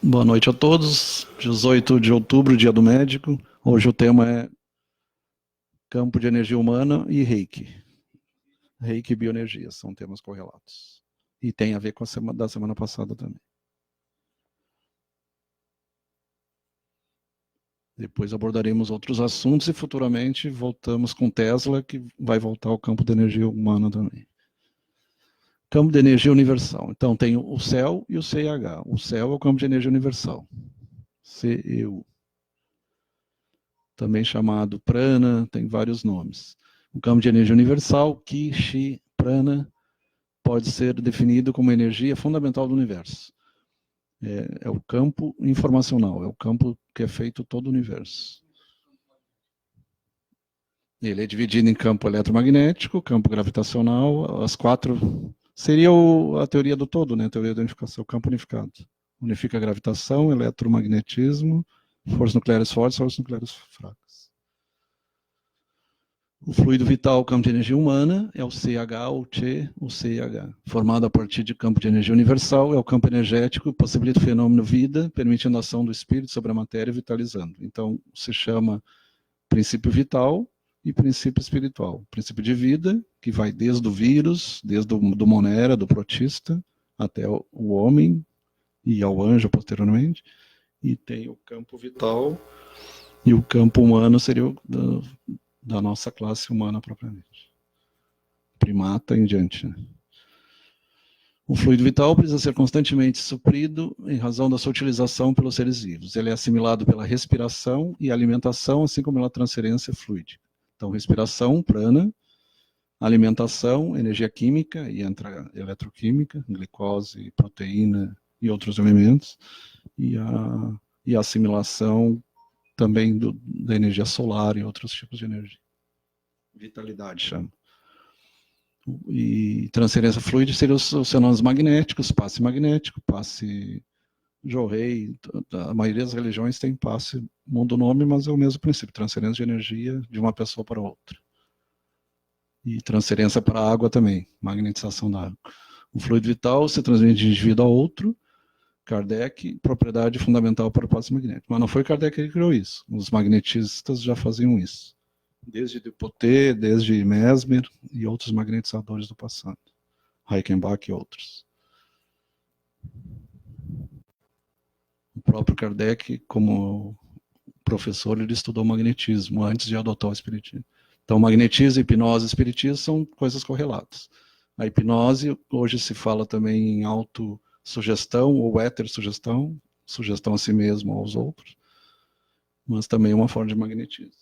Boa noite a todos. 18 de outubro, Dia do Médico. Hoje o tema é campo de energia humana e Reiki. Reiki e bioenergia são temas correlatos. E tem a ver com a semana passada também. Depois abordaremos outros assuntos e futuramente voltamos com Tesla, que vai voltar ao campo de energia humana também. Campo de energia universal. Então tem o céu e o CIH. O céu é o campo de energia universal. CEU. Também chamado prana, tem vários nomes. O campo de energia universal, Ki, Chi, prana, pode ser definido como energia fundamental do universo. É o campo informacional, é o campo que é feito todo o universo. Ele é dividido em campo eletromagnético, campo gravitacional, as quatro. Seria a teoria do todo, né? A teoria da unificação, o campo unificado. Unifica a gravitação, eletromagnetismo, forças nucleares fortes, forças nucleares fracas. O fluido vital, o campo de energia humana, é o CH, o Che, o CIH. Formado a partir de campo de energia universal, é o campo energético que possibilita o fenômeno vida, permitindo a ação do espírito sobre a matéria, vitalizando. Então, se chama princípio vital e princípio espiritual. Princípio de vida, que vai desde o vírus, desde do monera, do protista, até o homem e ao anjo posteriormente. E tem o campo vital e o campo humano seria o da nossa classe humana propriamente. Primata em diante. Né? O fluido vital precisa ser constantemente suprido em razão da sua utilização pelos seres vivos. Ele é assimilado pela respiração e alimentação, assim como pela transferência fluídica. Então, respiração, prana, alimentação, energia química, e entra eletroquímica, glicose, proteína e outros elementos, e a assimilação também da energia solar e outros tipos de energia. Vitalidade chama. E transferência fluídica seria os fenômenos magnéticos, passe magnético, passe Jorrei, a maioria das religiões tem passe, muda o nome, mas é o mesmo princípio, transferência de energia de uma pessoa para outra. E transferência para a água também, magnetização da água. O fluido vital se transmite de indivíduo a outro, Kardec, propriedade fundamental para o passe magnético. Mas não foi Kardec que criou isso, os magnetistas já faziam isso. Desde Dupotet, desde Mesmer e outros magnetizadores do passado. Reichenbach e outros. O próprio Kardec, como professor, ele estudou magnetismo antes de adotar o espiritismo. Então, magnetismo, hipnose e espiritismo são coisas correlatas. A hipnose, hoje se fala também em autossugestão ou heterossugestão, sugestão a si mesmo ou aos outros, mas também é uma forma de magnetismo.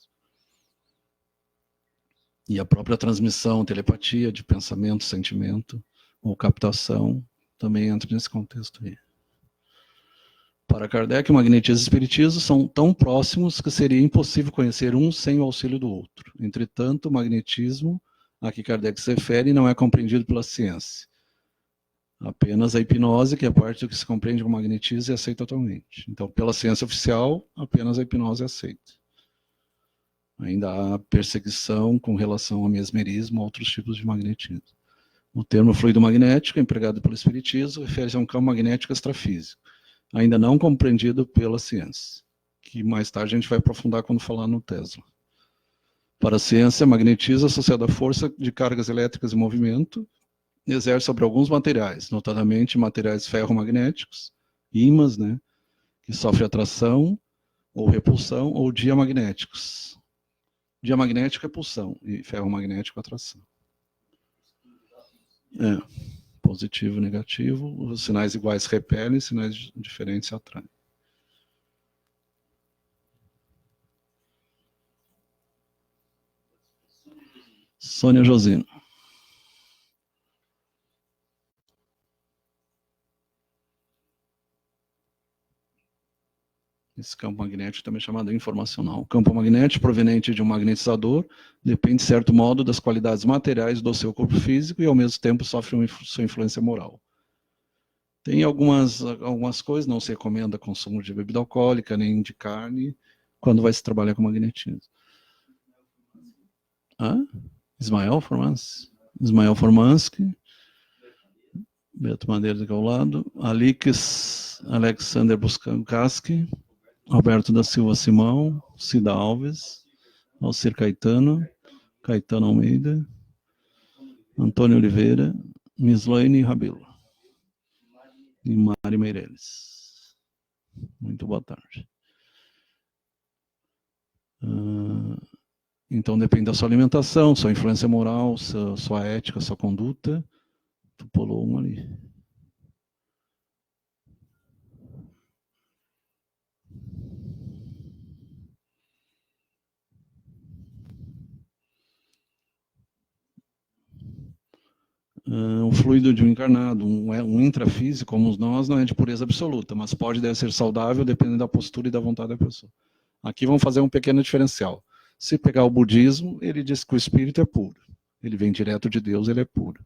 E a própria transmissão, telepatia de pensamento, sentimento ou captação também entra nesse contexto aí. Para Kardec, o magnetismo e o espiritismo são tão próximos que seria impossível conhecer um sem o auxílio do outro. Entretanto, o magnetismo a que Kardec se refere não é compreendido pela ciência. Apenas a hipnose, que é a parte do que se compreende com o magnetismo, é aceita totalmente. Então, pela ciência oficial, apenas a hipnose é aceita. Ainda há perseguição com relação ao mesmerismo ou outros tipos de magnetismo. O termo fluido magnético, empregado pelo espiritismo, refere-se a um campo magnético extrafísico, ainda não compreendido pela ciência, que mais tarde a gente vai aprofundar quando falar no Tesla. Para a ciência, magnetismo associado à força de cargas elétricas em movimento, exerce sobre alguns materiais, notadamente materiais ferromagnéticos, ímãs, né, que sofrem atração ou repulsão, ou diamagnéticos. Diamagnético é pulsão e ferromagnético é atração. Positivo e negativo, os sinais iguais repelem, sinais diferentes atraem. Sônia Josino. Esse campo magnético também é chamado informacional. O campo magnético proveniente de um magnetizador depende, de certo modo, das qualidades materiais do seu corpo físico e, ao mesmo tempo, sofre sua influência moral. Tem algumas coisas, não se recomenda consumo de bebida alcoólica, nem de carne, quando vai se trabalhar com magnetismo. Ismael Formansky. Beto Madeira aqui ao lado. Alix Alexander Buscancaski. Alberto da Silva Simão. Cida Alves. Alcir Caetano. Caetano Almeida. Antônio Oliveira. Mislaine Rabelo. E Mari Meirelles. Muito boa tarde. Então depende da sua alimentação, sua influência moral, sua ética, sua conduta. Tu pulou um ali. Um fluido de um encarnado, um intrafísico, como nós, não é de pureza absoluta, mas deve ser saudável dependendo da postura e da vontade da pessoa. Aqui vamos fazer um pequeno diferencial. Se pegar o budismo, ele diz que o espírito é puro. Ele vem direto de Deus, ele é puro.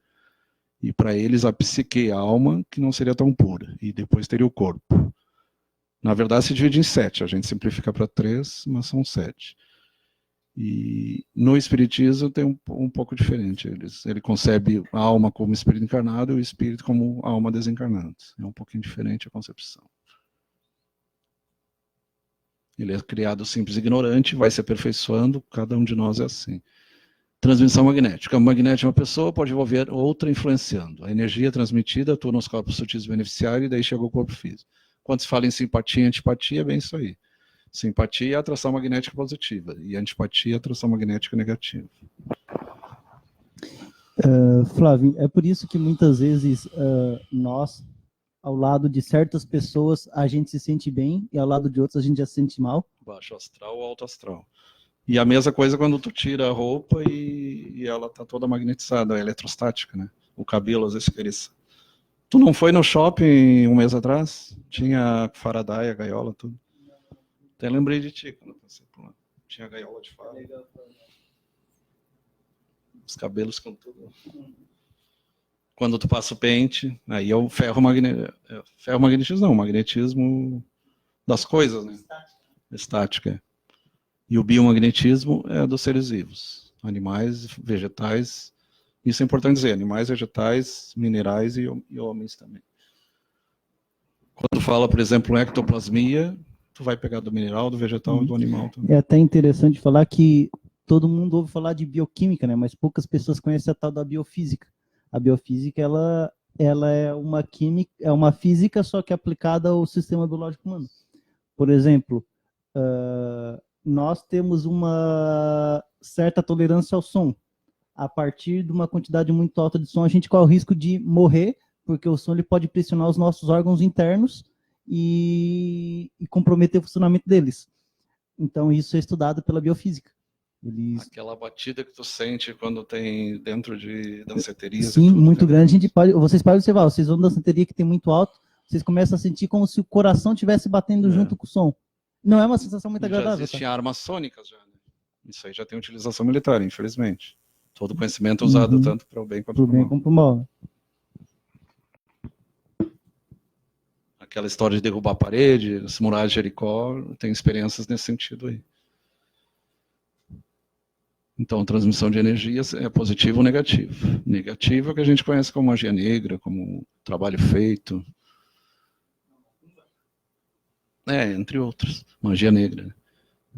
E para eles a psique, a alma, que não seria tão pura. E depois teria o corpo. Na verdade se divide em 7, a gente simplifica para 3, mas são 7. E no espiritismo tem um pouco diferente. Ele concebe a alma como espírito encarnado e o espírito como alma desencarnada. É um pouquinho diferente a concepção. Ele é criado simples e ignorante, vai se aperfeiçoando, cada um de nós é assim. Transmissão magnética. O magnético de uma pessoa pode envolver outra influenciando. A energia transmitida atua nos corpos sutis beneficiários e daí chega ao corpo físico. Quando se fala em simpatia e antipatia, é bem isso aí. Simpatia é atração magnética positiva e antipatia é atração magnética negativa. Flávio, é por isso que muitas vezes nós, ao lado de certas pessoas, a gente se sente bem e ao lado de outras a gente já se sente mal. Baixo astral ou alto astral. E a mesma coisa quando tu tira a roupa e ela tá toda magnetizada, eletrostática, né? O cabelo às vezes fica eriçado. Tu não foi no shopping um mês atrás? Tinha Faraday, a gaiola, tudo. Até lembrei de ti quando eu passei por lá. Tinha a gaiola de fora. Os cabelos com tudo. Quando tu passa o pente, aí é o ferromagnetismo, não, o magnetismo das coisas, né? Estática. E o biomagnetismo é dos seres vivos. Animais, vegetais. Isso é importante dizer, animais, vegetais, minerais e homens também. Quando fala, por exemplo, em ectoplasmia, tu vai pegar do mineral, do vegetal e do animal também. É até interessante falar que todo mundo ouve falar de bioquímica, né? Mas poucas pessoas conhecem a tal da biofísica. A biofísica, ela é uma química, é uma física, só que aplicada ao sistema biológico humano. Por exemplo, nós temos uma certa tolerância ao som. A partir de uma quantidade muito alta de som, a gente corre o risco de morrer, porque o som ele pode pressionar os nossos órgãos internos e comprometer o funcionamento deles. Então, isso é estudado pela biofísica. Aquela batida que tu sente quando tem dentro de danceteria. Sim, muito grande. Vocês podem observar, vocês vão na danceteria que tem muito alto, vocês começam a sentir como se o coração estivesse batendo junto com o som. Não é uma sensação muito agradável. Já existem armas sônicas, já, né? Isso aí já tem utilização militar, infelizmente. Todo conhecimento é usado tanto para o bem quanto para o mal. Aquela história de derrubar a parede, as muralhas de Jericó, tem experiências nesse sentido aí. Então, transmissão de energias é positivo ou negativo. Negativo é o que a gente conhece como magia negra, como trabalho feito. Entre outros. Magia negra.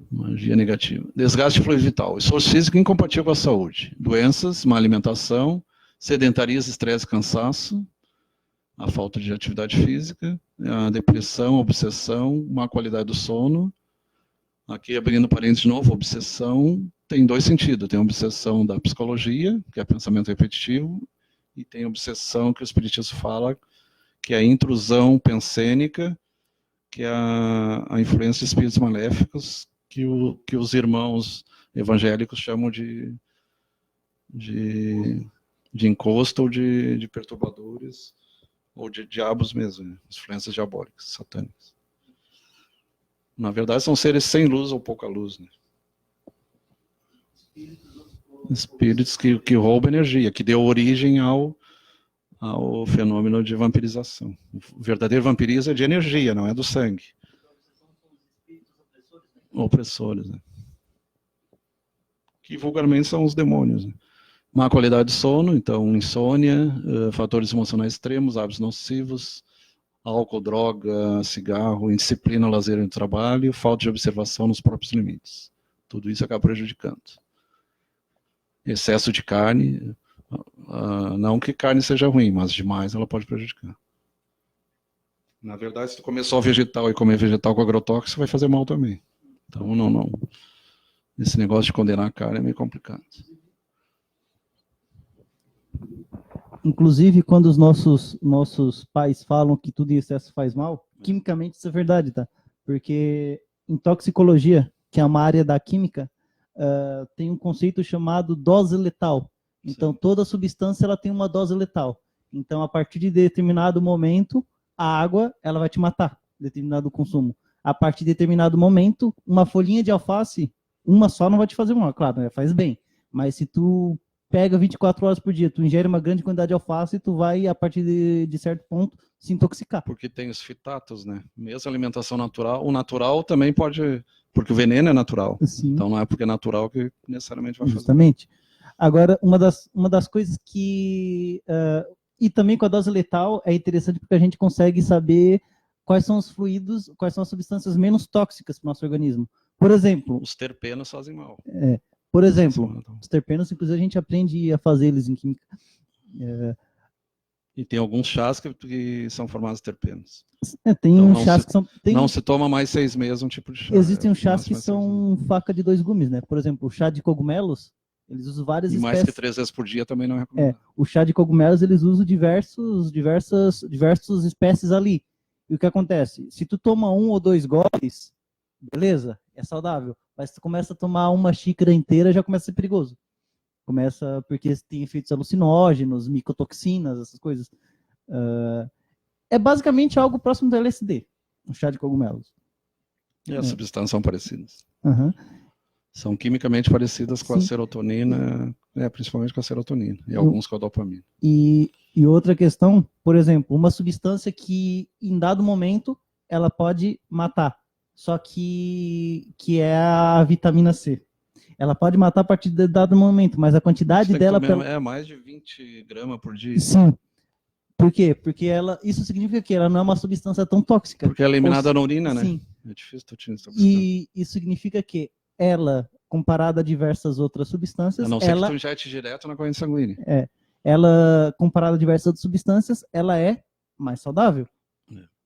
Magia negativa. Desgaste fluido vital. Esforço físico incompatível com a saúde. Doenças, má alimentação, sedentarismo, estresse, cansaço, a falta de atividade física, a depressão, a obsessão, má qualidade do sono. Aqui, abrindo parênteses de novo, obsessão tem 2 sentidos. Tem a obsessão da psicologia, que é pensamento repetitivo, e tem a obsessão que o espiritismo fala, que é a intrusão pensênica, que é a influência de espíritos maléficos, que os irmãos evangélicos chamam de encosto ou de perturbadores, ou de diabos mesmo, né? Influências diabólicas, satânicas. Na verdade, são seres sem luz ou pouca luz, né? Espíritos que roubam energia, que deu origem ao fenômeno de vampirização. O verdadeiro vampirismo é de energia, não é do sangue. Opressores, né? Que vulgarmente são os demônios, né? Má qualidade de sono, então insônia, fatores emocionais extremos, hábitos nocivos, álcool, droga, cigarro, indisciplina, lazer no trabalho, falta de observação nos próprios limites. Tudo isso acaba prejudicando. Excesso de carne, não que carne seja ruim, mas demais ela pode prejudicar. Na verdade, se tu comer só vegetal e comer vegetal com agrotóxico, vai fazer mal também. Então, não. Esse negócio de condenar a carne é meio complicado. Inclusive, quando os nossos pais falam que tudo em excesso faz mal, quimicamente isso é verdade, tá? Porque em toxicologia, que é uma área da química, tem um conceito chamado dose letal. Então, sim, toda substância ela tem uma dose letal. Então, a partir de determinado momento, a água ela vai te matar, determinado consumo. A partir de determinado momento, uma folhinha de alface, uma só não vai te fazer mal, claro, né? Faz bem. Mas se tu pega 24 horas por dia, tu ingere uma grande quantidade de alface e tu vai, a partir de certo ponto, se intoxicar. Porque tem os fitatos, né? Mesmo alimentação natural, o natural também pode, porque o veneno é natural. Sim. Então não é porque é natural que necessariamente vai fazer. Justamente. Agora, uma das coisas que... e também com a dose letal é interessante porque a gente consegue saber quais são os fluidos, quais são as substâncias menos tóxicas para o nosso organismo. Por exemplo... Os terpenos fazem mal. Por exemplo, os terpenos, inclusive, a gente aprende a fazer eles em química. E tem alguns chás que são formados de terpenos. Tem então, chás que são... Não se toma mais 6 meses um tipo de chá. Existem uns chás que são faca de 2 gumes, né? Por exemplo, o chá de cogumelos, eles usam várias espécies. E mais que 3 vezes por dia também não é recomendado. O chá de cogumelos, eles usam diversas espécies ali. E o que acontece? Se tu toma 1 ou 2 goles, beleza, é saudável. Mas se tu começa a tomar uma xícara inteira, já começa a ser perigoso. Começa porque tem efeitos alucinógenos, micotoxinas, essas coisas. É basicamente algo próximo do LSD, o chá de cogumelos. E as substâncias são parecidas. Uhum. São quimicamente parecidas com a serotonina, principalmente com a serotonina, e alguns com a dopamina. E outra questão, por exemplo, uma substância que em dado momento ela pode matar, só que é a vitamina C. Ela pode matar a partir de dado momento, mas a quantidade dela... É mais de 20 gramas por dia. Sim. Por quê? Porque isso significa que ela não é uma substância tão tóxica. Porque é eliminada na urina, né? Sim. É difícil tu tirar essa substância. E isso significa que ela, comparada a diversas outras substâncias... A não ser que tu injete direto na corrente sanguínea. Ela, comparada a diversas outras substâncias, ela é mais saudável.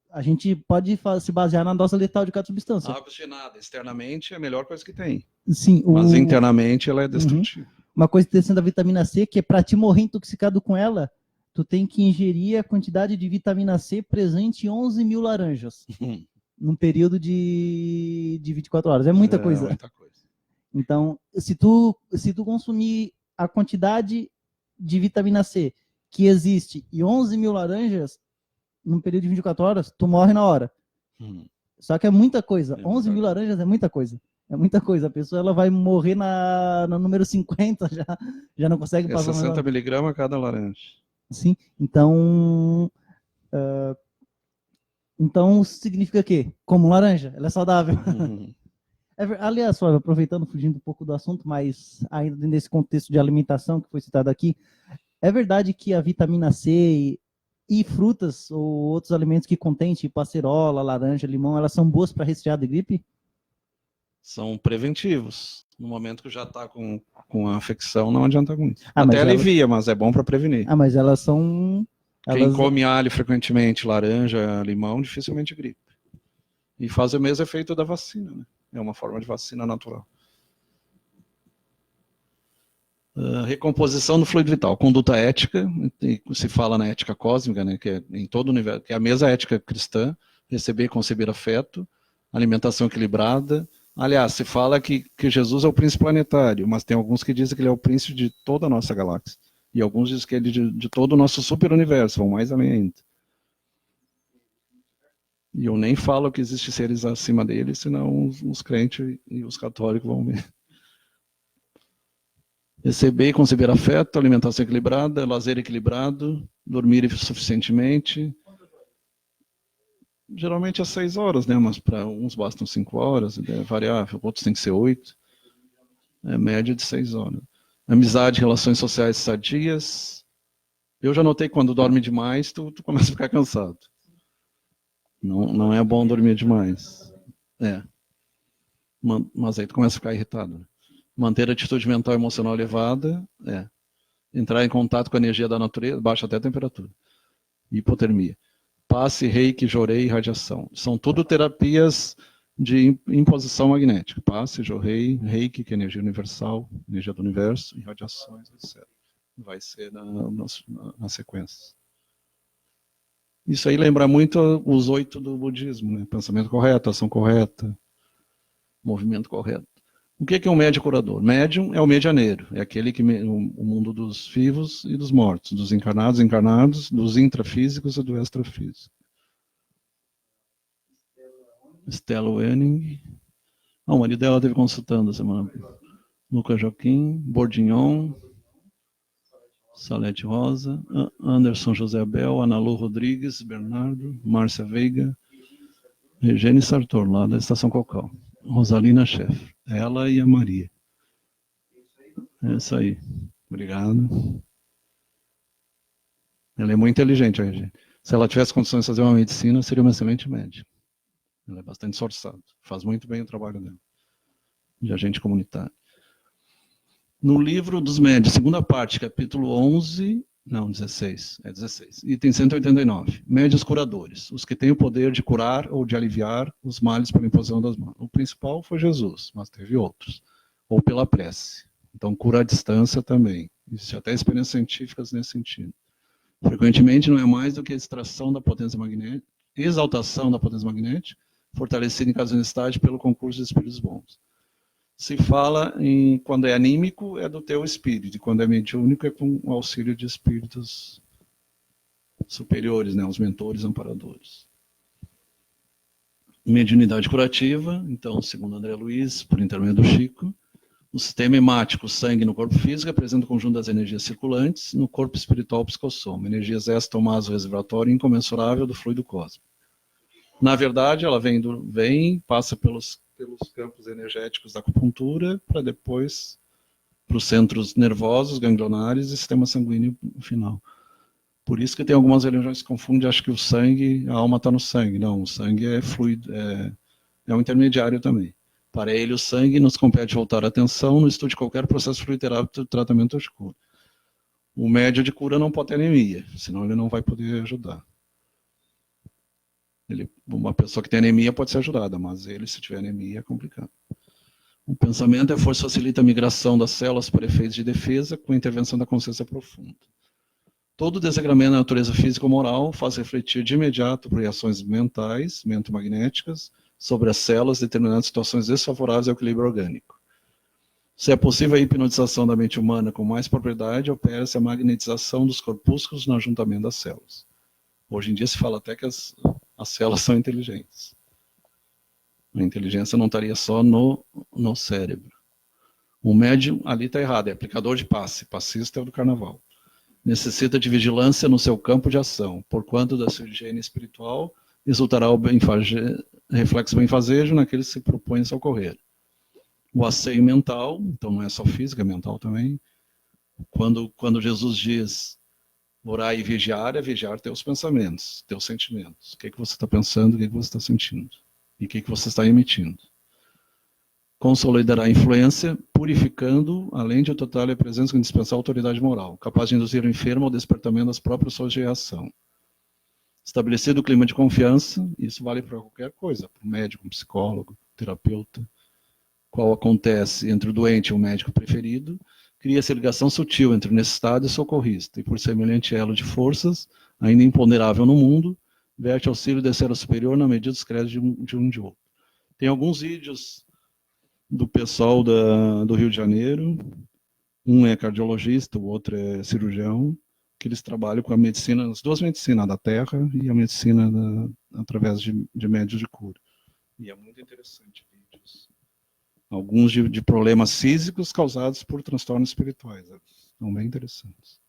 A gente pode se basear na dose letal de cada substância. A oxigenada externamente é a melhor coisa que tem. Sim, mas internamente ela é destrutiva. Uma coisa interessante da vitamina C, que é para te morrer intoxicado com ela, tu tem que ingerir a quantidade de vitamina C presente em 11 mil laranjas. Num período de 24 horas. É muita coisa. Muita coisa. Então, se tu consumir a quantidade de vitamina C que existe e 11 mil laranjas, num período de 24 horas, tu morre na hora. Só que é muita coisa. 11 mil laranjas é muita coisa. É muita coisa. A pessoa ela vai morrer no número 50, já não consegue passar. 60 miligramas cada laranja. Sim. Então, então significa que, como laranja, ela é saudável. Aliás, Flávio, aproveitando, fugindo um pouco do assunto, mas ainda nesse contexto de alimentação que foi citado aqui, é verdade que a vitamina C e frutas ou outros alimentos que contêm, tipo acerola, laranja, limão, elas são boas para resfriado e gripe? São preventivos. No momento que já está com a infecção, não adianta muito. Até alivia, mas é bom para prevenir. Mas elas são... Quem come alho frequentemente, laranja, limão, dificilmente gripe. E faz o mesmo efeito da vacina, né? É uma forma de vacina natural. Recomposição do fluido vital. Conduta ética, se fala na ética cósmica, né, que é em todo o universo, que é a mesma ética cristã, receber e conceber afeto, alimentação equilibrada. Aliás, se fala que Jesus é o príncipe planetário, mas tem alguns que dizem que ele é o príncipe de toda a nossa galáxia. E alguns dizem que ele é de todo o nosso super-universo, vão mais além ainda. E eu nem falo que existem seres acima dele, senão os crentes e os católicos vão ver. Receber e conceber afeto, alimentação equilibrada, lazer equilibrado, dormir suficientemente. Geralmente é 6 horas, né? Mas para uns bastam 5 horas, é variável, outros tem que ser 8. É média de 6 horas. Amizade, relações sociais sadias. Eu já notei que quando dorme demais, tu começa a ficar cansado. Não é bom dormir demais. Mas aí tu começa a ficar irritado. Né? Manter a atitude mental e emocional elevada. Entrar em contato com a energia da natureza, baixa até a temperatura. Hipotermia. Passe, reiki, jorei e radiação. São tudo terapias de imposição magnética. Passe, jorei, reiki, que é energia universal, energia do universo, e radiações, etc. Vai ser na sequência. Isso aí lembra muito os 8 do budismo, né? Pensamento correto, ação correta, movimento correto. O que é um médium curador? Médium é o medianeiro, é aquele que o mundo dos vivos e dos mortos, dos encarnados, encarnados, dos intrafísicos e do extrafísico. Stella Wenning. O marido dela teve consultando a semana. Lucas Joaquim, Bordignon, Salete Rosa, Anderson José Abel, Ana Lu Rodrigues, Bernardo, Márcia Veiga, Regine Sartor, lá da Estação Cocal. Rosalina Chefe, ela e a Maria. É isso aí. Obrigado. Ela é muito inteligente, a Regine. Se ela tivesse condições de fazer uma medicina, seria uma excelente médica. Ela é bastante esforçada. Faz muito bem o trabalho dela. De agente comunitário. No livro dos médios, segunda parte, capítulo 11, não, 16, 16, item 189, médios curadores, os que têm o poder de curar ou de aliviar os males pela imposição das mãos. O principal foi Jesus, mas teve outros, ou pela prece. Então, cura à distância também. Existem até experiências científicas nesse sentido. Frequentemente, não é mais do que a extração da potência magnética, exaltação da potência magnética, fortalecida em caso de necessidade pelo concurso de espíritos bons. Se fala em, quando é anímico, é do teu espírito, e quando é mediúnico, é com o auxílio de espíritos superiores, né, os mentores amparadores. Mediunidade curativa, então, segundo André Luiz, por intermédio do Chico, o sistema hemático, o sangue no corpo físico, apresenta o conjunto das energias circulantes, no corpo espiritual, o psicossoma, energias extra-maso-reservatório incomensurável do fluido cósmico. Na verdade, ela passa pelos campos energéticos da acupuntura, para depois para os centros nervosos, ganglionares e sistema sanguíneo no final. Por isso que tem algumas religiões que confundem, acham que o sangue, a alma está no sangue. Não, o sangue é fluido, é um intermediário também. Para ele, o sangue nos compete voltar a atenção no estudo de qualquer processo fluidoterápico de tratamento de cura. O médio de cura não pode ter anemia, senão ele não vai poder ajudar. Uma pessoa que tem anemia pode ser ajudada, mas ele, se tiver anemia, é complicado. O pensamento é a força que facilita a migração das células para efeitos de defesa com a intervenção da consciência profunda. Todo desregramento da natureza física ou moral faz refletir de imediato por reações mentais, mentomagnéticas, sobre as células, determinando situações desfavoráveis ao equilíbrio orgânico. Se é possível a hipnotização da mente humana com mais propriedade, opera-se a magnetização dos corpúsculos no ajuntamento das células. Hoje em dia se fala até que as células são inteligentes. A inteligência não estaria só no cérebro. O médium ali está errado, é aplicador de passe, passista é o do carnaval. Necessita de vigilância no seu campo de ação, porquanto da sua higiene espiritual resultará o reflexo benfazejo naqueles que se propõem a socorrer. O asseio mental, então não é só física, é mental também. Quando Jesus diz orar e vigiar, é vigiar teus pensamentos, teus sentimentos. O que você está pensando, o que você está sentindo e o que você está emitindo. Consolidará a influência, purificando, além de total a presença que indispensável a autoridade moral, capaz de induzir o enfermo ao despertamento das próprias suas de reação. Estabelecido o clima de confiança, isso vale para qualquer coisa, para o médico, psicólogo, terapeuta, qual acontece entre o doente e o médico preferido, cria-se a ligação sutil entre o necessitado e o socorrista, e por semelhante elo de forças, ainda imponderável no mundo, verte auxílio da esfera superior na medida dos créditos de um de outro. Tem alguns vídeos do pessoal do Rio de Janeiro, um é cardiologista, o outro é cirurgião, que eles trabalham com a medicina, as duas medicinas, a da terra e a medicina através de médios de cura. E é muito interessante vídeos. Alguns de problemas físicos causados por transtornos espirituais. São bem interessantes.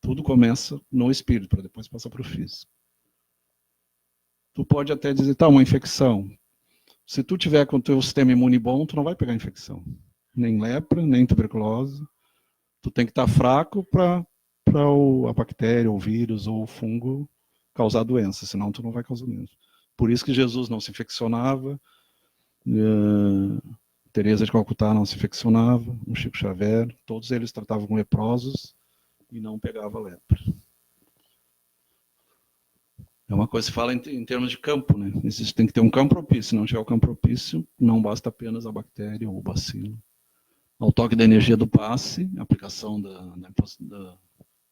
Tudo começa no espírito, para depois passar para o físico. Tu pode até dizer, tá, uma infecção. Se tu tiver com o teu sistema imune bom, tu não vai pegar infecção. Nem lepra, nem tuberculose. Tu tem que estar fraco para a bactéria, o vírus ou o fungo causar doença, senão tu não vai causar doença. Por isso que Jesus não se infeccionava, Teresa de Calcutá não se infeccionava, o Chico Xavier, todos eles tratavam com leprosos e não pegava lepra. É uma coisa que se fala em termos de campo, né? Tem que ter um campo propício. Se não tiver o campo propício, não basta apenas a bactéria ou o bacilo. Ao toque da energia do passe, aplicação da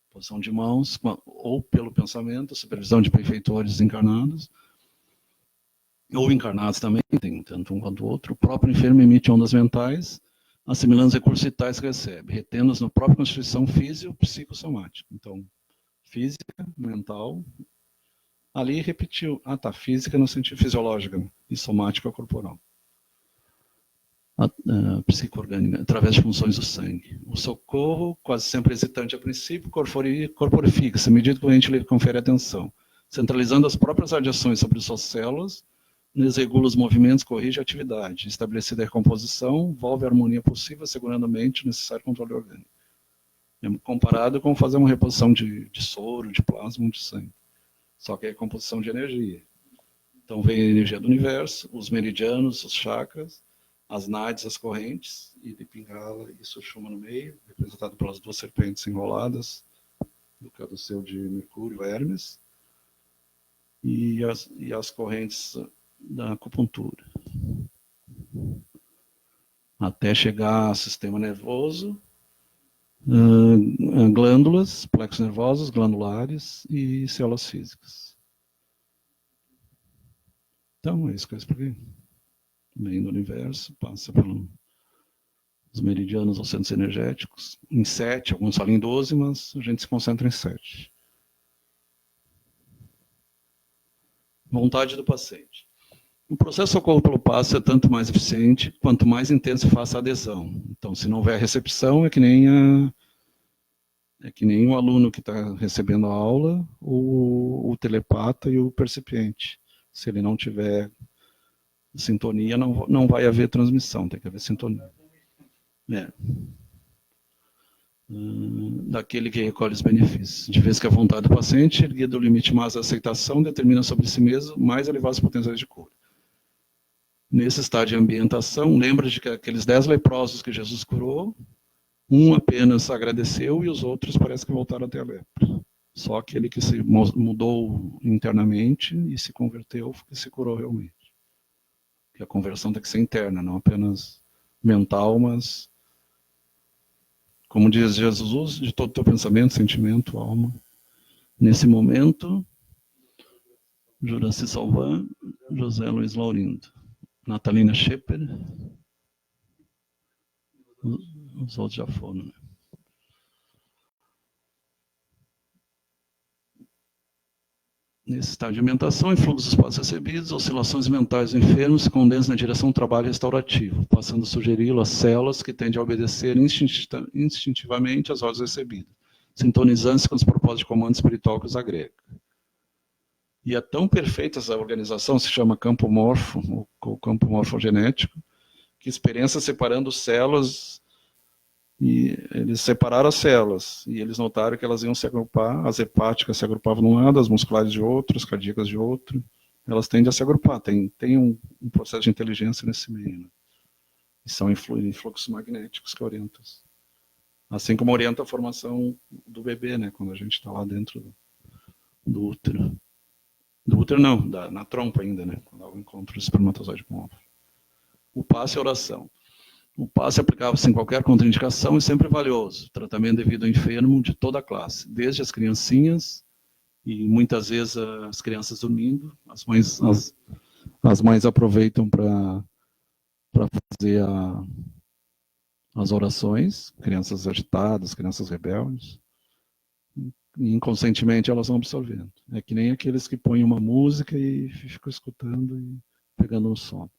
posição de mãos, ou pelo pensamento, supervisão de benfeitores encarnados, ou encarnados também, tem tanto um quanto o outro. O próprio enfermo emite ondas mentais, assimilando os recursos vitais que recebe, retendo-os na própria constituição físico-psicossomática. Então, física, mental. Ali repetiu. Física no sentido fisiológico e somática corporal. A psico-orgânica, através de funções do sangue. O socorro, quase sempre hesitante a princípio, corporifica-se, à medida que o ente lhe confere atenção, centralizando as próprias radiações sobre suas células, regula os movimentos, corrige a atividade, estabelecida a recomposição, volve a harmonia possível, assegurando a mente o necessário controle orgânico. É comparado com fazer uma reposição de soro, de plasma, de sangue. Só que é composição de energia. Então vem a energia do universo, os meridianos, os chakras, as nádias, as correntes, e de Pingala e Sushumna no meio, representado pelas duas serpentes enroladas, do caduceu de Mercúrio, Hermes, e as correntes da acupuntura. Até chegar ao sistema nervoso, glândulas, plexos nervosos, glandulares e células físicas. Então, é isso que eu expliquei. Vem do universo, passa pelos meridianos ou centros energéticos, em 7, alguns falam em 12, mas a gente se concentra em 7. Vontade do paciente. O processo de socorro pelo passe é tanto mais eficiente quanto mais intenso faça a adesão. Então, se não houver recepção, é que nem o aluno que está recebendo a aula, o telepata e o percipiente. Se ele não tiver sintonia, não vai haver transmissão, tem que haver sintonia. Daquele que recolhe os benefícios. De vez que a vontade do paciente, erguida do limite mais da aceitação, determina sobre si mesmo mais elevados potenciais de cura. Nesse estágio de ambientação, lembra de que aqueles 10 leprosos que Jesus curou, um apenas agradeceu e os outros parece que voltaram a ter a lepra. Só aquele que se mudou internamente e se converteu, que se curou realmente. Porque a conversão tem que ser interna, não apenas mental, mas, como diz Jesus, de todo o teu pensamento, sentimento, alma. Nesse momento, Juraci Salvan, José Luiz Laurindo, Natalina Schepper, os outros já foram, né? Nesse estágio de alimentação, influxo dos passos recebidos, oscilações mentais do enfermo se condensam na direção do trabalho restaurativo, passando a sugeri-lo às células que tendem a obedecer instintivamente às ordens recebidas, sintonizando-se com os propósitos de comando espiritual que os agrega. E é tão perfeita essa organização, se chama campo morfo, ou campo morfogenético, que experiência separando células. E eles separaram as células, e eles notaram que elas iam se agrupar, as hepáticas se agrupavam de um lado, as musculares de outro, as cardíacas de outro, elas tendem a se agrupar, tem um processo de inteligência nesse meio, né? E são influxos magnéticos que orientam. Assim como orienta a formação do bebê, né, quando a gente está lá dentro do útero. Do útero não, na trompa ainda, né, quando alguém encontra o espermatozoide com óvulo. O passe é oração. O passe aplicava-se em qualquer contraindicação e sempre valioso. Tratamento devido ao enfermo de toda a classe, desde as criancinhas e muitas vezes as crianças dormindo. As mães aproveitam para fazer as orações, crianças agitadas, crianças rebeldes. E inconscientemente elas vão absorvendo. É que nem aqueles que põem uma música e ficam escutando e pegando no sono.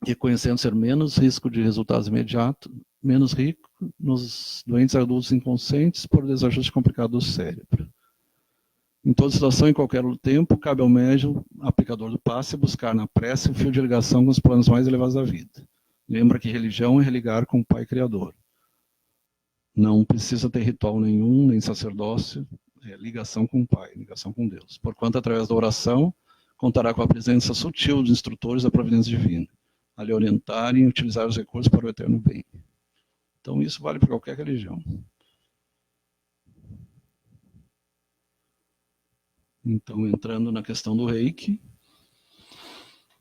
Reconhecendo ser menos risco de resultados imediatos, menos rico nos doentes adultos inconscientes por desajuste complicado do cérebro. Em toda situação, em qualquer tempo, cabe ao médium, aplicador do passe, buscar na prece o fio de ligação com os planos mais elevados da vida. Lembra que religião é religar com o Pai Criador. Não precisa ter ritual nenhum, nem sacerdócio, é ligação com o Pai, ligação com Deus. Porquanto, através da oração, contará com a presença sutil dos instrutores da providência divina, a lhe orientarem e utilizar os recursos para o eterno bem. Então, isso vale para qualquer religião. Então, entrando na questão do Reiki,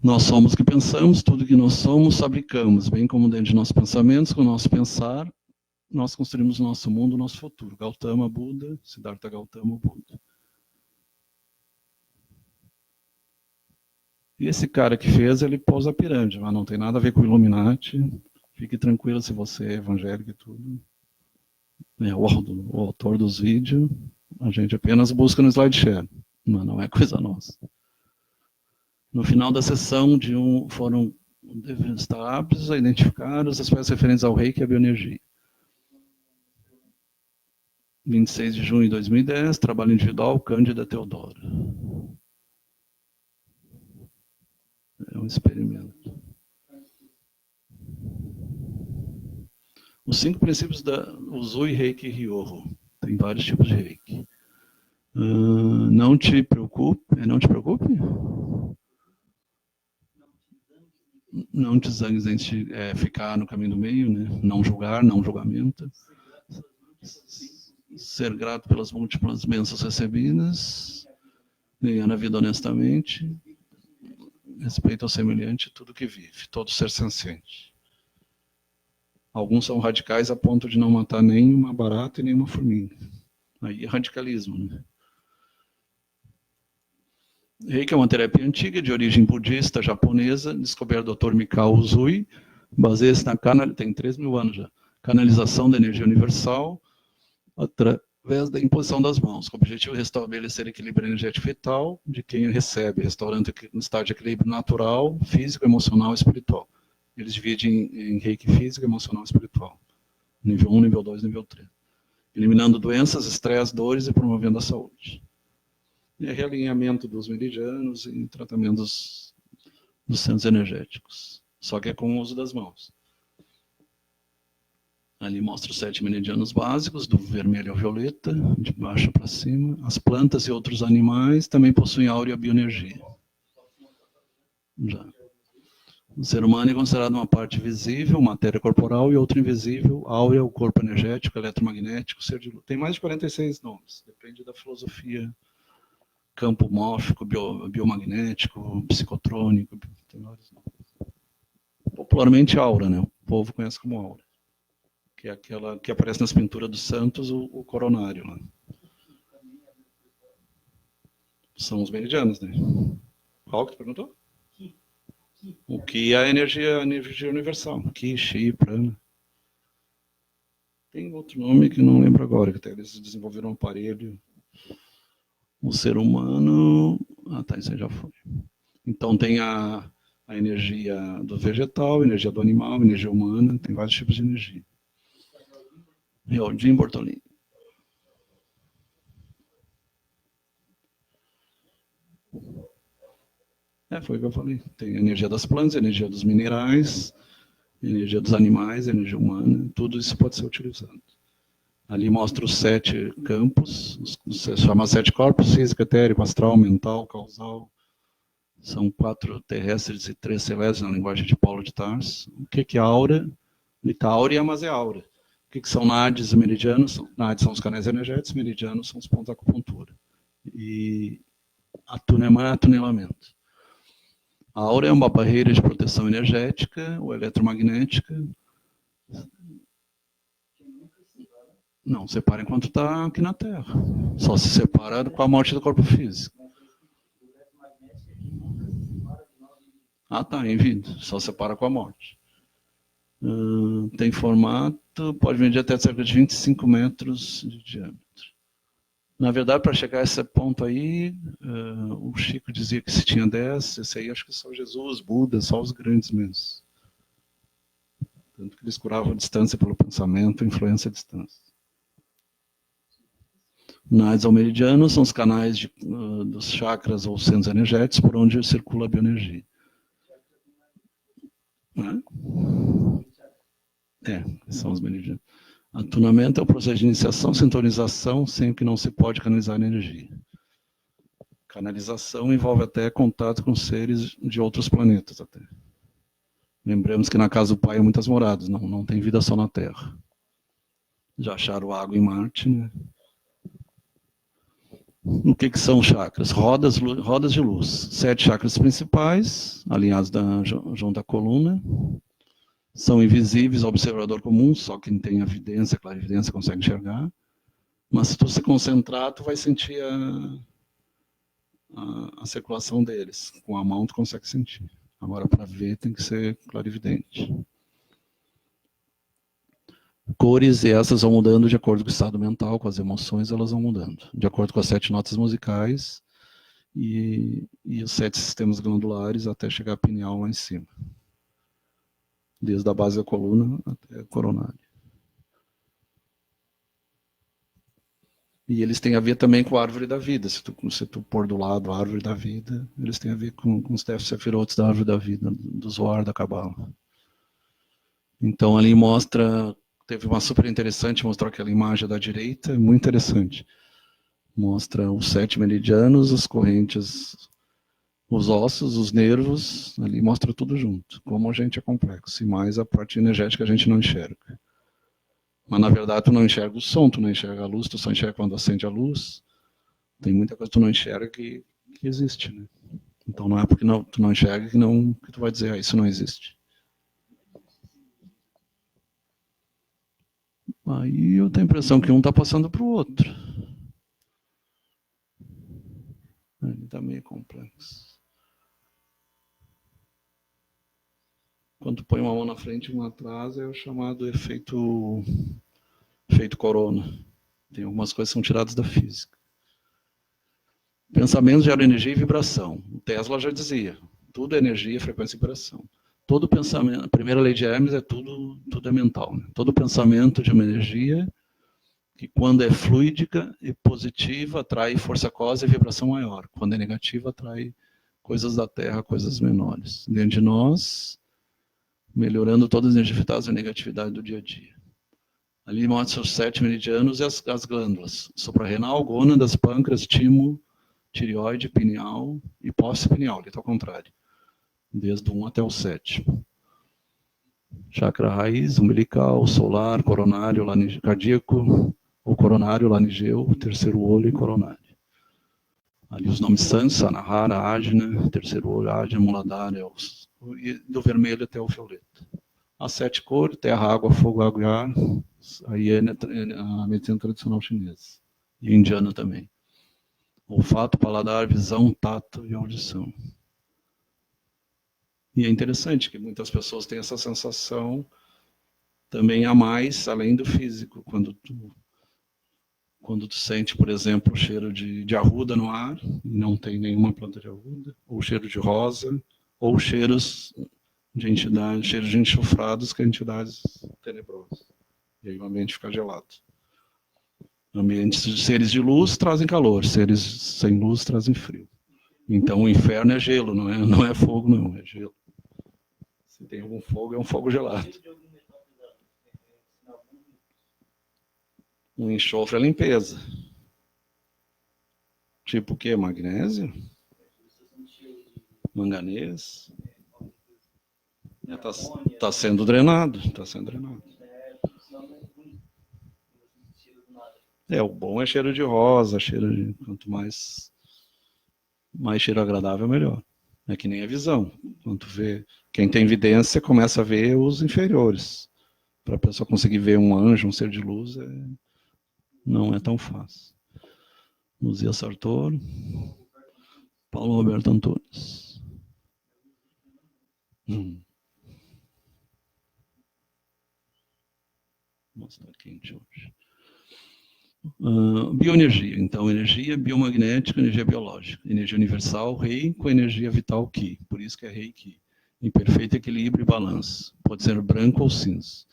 nós somos o que pensamos, tudo que nós somos, fabricamos, bem como dentro de nossos pensamentos, com o nosso pensar, nós construímos o nosso mundo, o nosso futuro. Gautama Buda, Siddhartha Gautama Buda. E esse cara que fez, ele pôs a pirâmide, mas não tem nada a ver com o Illuminati. Fique tranquilo se você é evangélico e tudo. É o autor dos vídeos, a gente apenas busca no SlideShare, mas não é coisa nossa. No final da sessão, foram estar aptos a identificar os aspectos referentes ao reiki e à bioenergia. 26 de junho de 2010, trabalho individual, Cândida Teodora. É um experimento. Os 5 princípios da Usui Reiki Ryoho. Tem vários tipos de reiki. Não te preocupe. Não te preocupe? Não te zangues em ficar no caminho do meio, né? Não julgar, não julgamento. Ser grato pelas múltiplas bênçãos recebidas. Ganhar a vida honestamente. Respeito ao semelhante, tudo que vive. Todo ser senciente. Alguns são radicais a ponto de não matar nem uma barata e nem uma formiga. Aí é radicalismo, né? Reiki é uma terapia antiga, de origem budista japonesa, descoberta do Dr. Mikao Usui, baseia-se na tem 3.000 anos já, canalização da energia universal através da imposição das mãos, com o objetivo de restabelecer equilíbrio energético vital de quem recebe, restaurando um estado de equilíbrio natural, físico, emocional e espiritual. Eles dividem em reiki físico, emocional e espiritual. Nível 1, nível 2, nível 3. Eliminando doenças, estresse, dores e promovendo a saúde. E realinhamento dos meridianos e tratamentos dos centros energéticos. Só que é com o uso das mãos. Ali mostra os 7 meridianos básicos, do vermelho ao violeta, de baixo para cima. As plantas e outros animais também possuem áurea bioenergia. Já. O ser humano é considerado uma parte visível, matéria corporal, e outra invisível, áurea, o corpo energético, eletromagnético, ser de luz. Tem mais de 46 nomes, depende da filosofia. Campo mórfico, biomagnético, psicotrônico, tem vários nomes. Popularmente aura, né? O povo conhece como aura. Que é aquela que aparece nas pinturas dos santos, o coronário. Né? São os meridianos, né? Qual que tu perguntou? O que é a energia universal. Ki, Chi, Prana. Tem outro nome que não lembro agora, que até eles desenvolveram um aparelho. O ser humano... Ah, tá, isso aí já foi. Então tem a energia do vegetal, a energia do animal, a energia humana, tem vários tipos de energia. É o Jim Bortolini. Foi o que eu falei. Tem a energia das plantas, a energia dos minerais, a energia dos animais, a energia humana. Tudo isso pode ser utilizado. Ali mostra os 7 campos, chama 7 corpos: físico, etérico, astral, mental, causal. São 4 terrestres e 3 celestes na linguagem de Paulo de Tarso. O que é aura? Áurea, mas é aura. O que são nádios e meridianos? Nádios são os canais energéticos, meridianos são os pontos de acupuntura. E atunelamento. A aura é uma barreira de proteção energética ou eletromagnética. Não separa enquanto está aqui na Terra. Só se separa com a morte do corpo físico. Ah, tá, em vida. Só separa com a morte. Tem formato, pode medir até cerca de 25 metros de diâmetro. Na verdade, para chegar a esse ponto aí, o Chico dizia que se tinha 10, esse aí acho que só Jesus, Buda, só os grandes mesmo. Tanto que eles curavam a distância pelo pensamento, influência à distância. Nadis ou meridianos são os canais dos chakras ou centros energéticos por onde circula a bioenergia. São os meridianos. Atunamento é o processo de iniciação, sintonização, sem que não se pode canalizar energia. Canalização envolve até contato com seres de outros planetas até. Lembremos que na casa do Pai há muitas moradas, não tem vida só na Terra. Já acharam água em Marte, né? O que são chakras? Rodas de luz. 7 chakras principais, alinhados junto à coluna. São invisíveis ao observador comum, só quem tem evidência, clarividência, consegue enxergar. Mas se tu se concentrar, tu vai sentir a circulação deles. Com a mão tu consegue sentir. Agora, para ver, tem que ser clarividente. Cores, e essas vão mudando de acordo com o estado mental, com as emoções, elas vão mudando. De acordo com as 7 notas musicais e os 7 sistemas glandulares até chegar a pineal lá em cima. Desde a base da coluna até a coronária. E eles têm a ver também com a árvore da vida. Se tu pôr do lado a árvore da vida, eles têm a ver com os Tef Sefirotes da árvore da vida, do Zohar, da Kabbalah. Então ali mostra, teve uma super interessante, mostrou aquela imagem da direita, muito interessante. Mostra os 7 meridianos, as correntes, os ossos, os nervos, ali mostra tudo junto. Como a gente é complexo, e mais a parte energética a gente não enxerga. Mas, na verdade, tu não enxerga o som, tu não enxerga a luz, tu só enxerga quando acende a luz. Tem muita coisa que tu não enxerga que existe, né? Então, não é porque tu não enxerga que tu vai dizer, isso não existe. Aí eu tenho a impressão que um está passando para o outro. Ele está meio complexo. Quando tu põe uma mão na frente e uma atrás, é o chamado efeito corona. Tem algumas coisas que são tiradas da física. Pensamento gera energia e vibração. O Tesla já dizia, tudo é energia, frequência e vibração. Todo pensamento, a primeira lei de Hermes é tudo é mental. Né? Todo pensamento de uma energia que, quando é fluídica e positiva, atrai força cósmica e vibração maior. Quando é negativa, atrai coisas da Terra, coisas menores. Dentro de nós, melhorando todas as energias e negatividade do dia a dia. Ali mostra os 7 meridianos e as glândulas. Suprarrenal, gônadas, pâncreas, timo, tireoide, pineal e hipófise pineal. Ali está ao contrário. Desde o 1 até o 7. Chakra raiz, umbilical, solar, coronário, cardíaco, o coronário, laringeu, terceiro olho e coronário. Ali os nomes Sansa, Anahara, Ajna, terceiro olho, Ajna, Muladhara, e do vermelho até o violeta. As 7 cores, terra, água, fogo, água e ar. Aí é a medicina tradicional chinesa. E indiana também. Olfato, paladar, visão, tato e audição. E é interessante que muitas pessoas têm essa sensação também a mais, além do físico. Quando tu sente, por exemplo, o cheiro de arruda no ar, e não tem nenhuma planta de arruda, ou o cheiro de rosa, ou cheiros de entidades, cheiros de enxofrados, que é entidades tenebrosas. E aí o ambiente fica gelado. Ambientes de seres de luz trazem calor, seres sem luz trazem frio. Então o inferno é gelo, não é fogo, não, é gelo. Se tem algum fogo, é um fogo gelado. O enxofre é limpeza. Tipo o quê? Magnésio? Manganês? Está sendo drenado. O bom é cheiro de rosa, quanto mais cheiro agradável, melhor. É que nem a visão. Quando vê, quem tem evidência começa a ver os inferiores. Para a pessoa conseguir ver um anjo, um ser de luz, não é tão fácil. Luzia Sartor, Paulo Roberto Antunes. Vou mostrar aqui hoje. Bioenergia. Então, energia biomagnética, energia biológica. Energia universal, Rei, com energia vital, Ki. Por isso que é Rei Ki. Em perfeito equilíbrio e balanço. Pode ser branco ou cinza.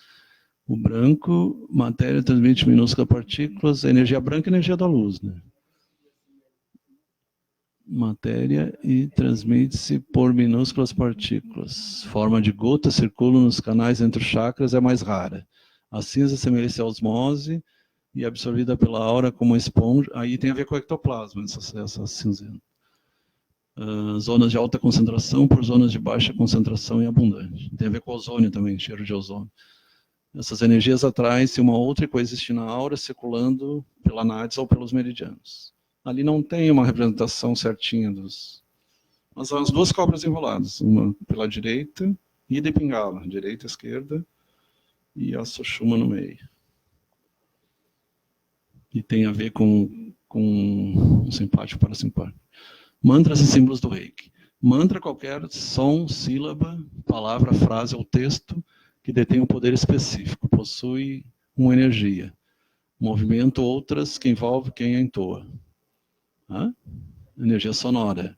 O branco, matéria transmite minúsculas partículas. A energia branca é a energia da luz, né? Matéria e transmite-se por minúsculas partículas. Forma de gota circula nos canais entre os chakras, é mais rara. A cinza semelha-se à osmose e absorvida pela aura como uma esponja. Aí tem a ver com o ectoplasma, essa cinzenta. Zonas de alta concentração por zonas de baixa concentração e abundante. Tem a ver com ozônio também, cheiro de ozônio. Essas energias atraem-se uma outra e coexistem na aura, circulando pela nádes ou pelos meridianos. Ali não tem uma representação certinha dos... Mas são as duas cobras enroladas, uma pela direita e de Pingala, direita e esquerda, e a Sushumna no meio. E tem a ver com um simpático para simpático. Mantras e símbolos do Reiki. Mantra qualquer som, sílaba, palavra, frase ou texto que detém um poder específico, possui uma energia. Movimento, outras que envolve quem a entoa. Energia sonora.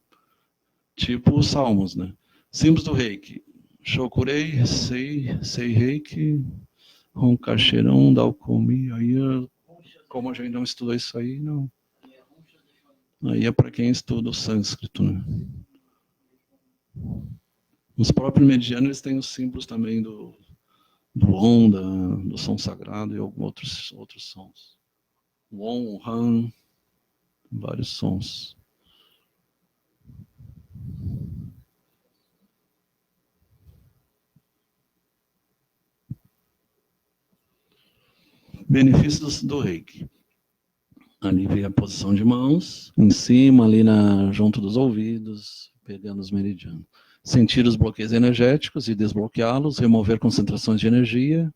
Tipo os salmos, né? Símbolos do Reiki. Shokurei, Sei Reiki, Ronkacheron, Dalcomi. Aí, como a gente não estudou isso aí, não. Aí é para quem estuda o sânscrito, né? Os próprios medianos têm os símbolos também do Om, do som sagrado e alguns outros sons. O Om, o Han, vários sons. Benefícios do Reiki. Alivia a posição de mãos, em cima, ali junto dos ouvidos, pegando os meridianos. Sentir os bloqueios energéticos e desbloqueá-los, remover concentrações de energia,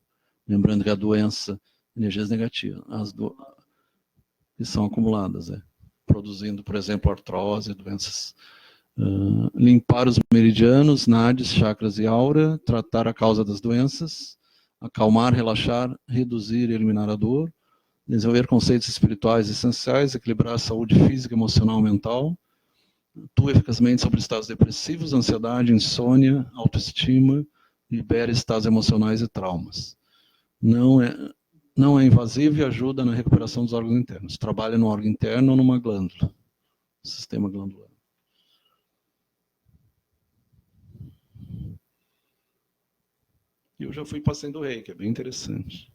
lembrando que a doença, energias negativas, que são acumuladas, produzindo, por exemplo, artrose, doenças. Limpar os meridianos, nadis, chakras e aura, tratar a causa das doenças, acalmar, relaxar, reduzir e eliminar a dor, desenvolver conceitos espirituais essenciais, equilibrar a saúde física, emocional e mental, atua eficazmente sobre estados depressivos, ansiedade, insônia, autoestima, libera estados emocionais e traumas. Não é invasivo e ajuda na recuperação dos órgãos internos. Trabalha no órgão interno ou numa glândula, sistema glandular. Eu já fui passando o Reiki, é bem interessante.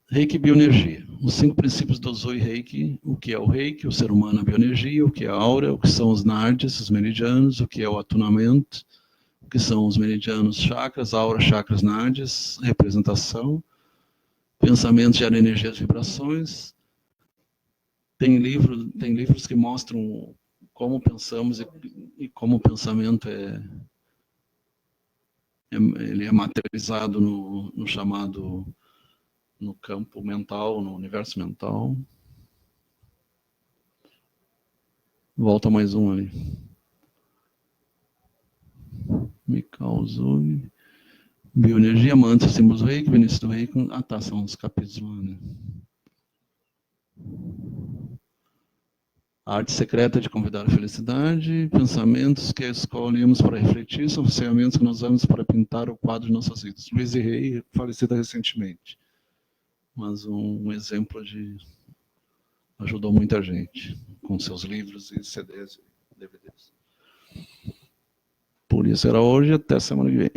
Reiki e bioenergia. Os 5 princípios do Zoi Reiki. O que é o Reiki, o ser humano, a bioenergia, o que é a aura, o que são os nadis, os meridianos, o que é o atunamento, o que são os meridianos, chakras, aura, chakras, nadis, representação, pensamentos geram energias, vibrações. Tem livros que mostram como pensamos e como o pensamento ele é materializado no chamado, no campo mental, no universo mental. Volta mais um ali. Me causou. Bioenergia, mantra, símbolos do Reiki, benefício do Reiki. Tá, são os capítulos lá, né? A arte secreta de convidar a felicidade, pensamentos que escolhemos para refletir, são ferramentas que nós usamos para pintar o quadro de nossas vidas. Luiz Rey, falecida recentemente, mas um exemplo de... ajudou muita gente, com seus livros e CDs e DVDs. Por isso era hoje, até semana que vem.